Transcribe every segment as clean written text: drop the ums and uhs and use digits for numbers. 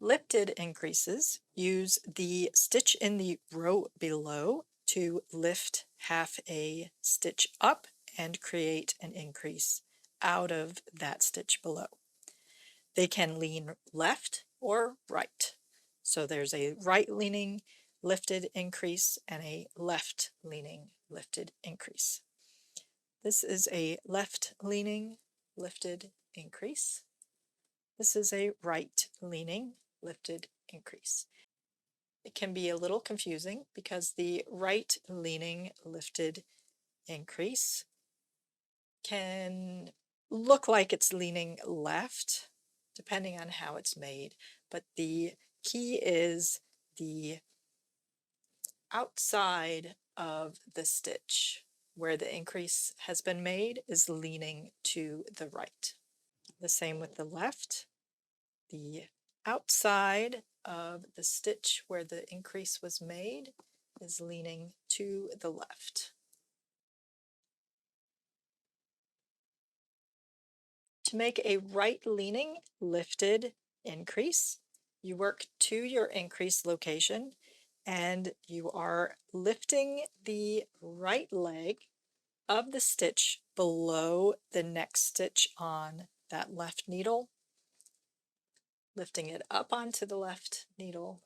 Lifted increases use the stitch in the row below to lift half a stitch up and create an increase out of that stitch below. They can lean left or right. So there's a right leaning lifted increase and a left leaning lifted increase. This is a left leaning lifted increase. This is a right leaning lifted increase. It can be a little confusing because the right leaning lifted increase can look like it's leaning left depending on how it's made, but the key is the outside of the stitch where the increase has been made is leaning to the right. The same with the left. The outside of the stitch where the increase was made is leaning to the left. To make a right leaning lifted increase, you work to your increase location and you are lifting the right leg of the stitch below the next stitch on that left needle, lifting it up onto the left needle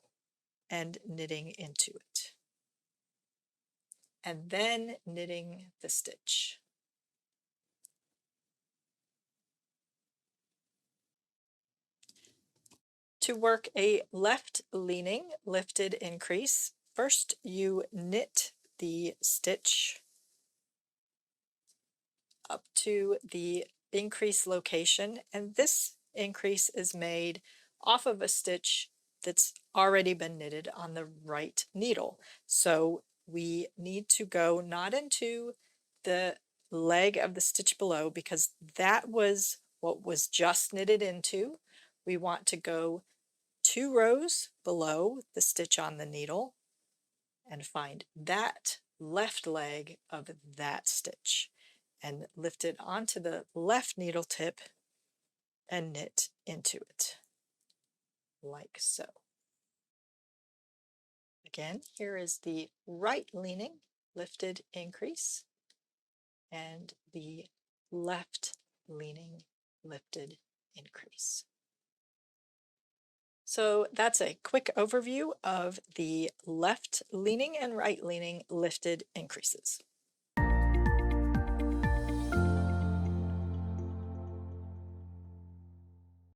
and knitting into it, and then knitting the stitch. To work a left leaning lifted increase, first you knit the stitch up to the increase location, and this increase is made off of a stitch that's already been knitted on the right needle. So we need to go not into the leg of the stitch below because that was what was just knitted into. We want to go 2 rows below the stitch on the needle and find that left leg of that stitch and lift it onto the left needle tip and knit into it like so. Again, here is the right leaning lifted increase and the left leaning lifted increase. So that's a quick overview of the left leaning and right leaning lifted increases.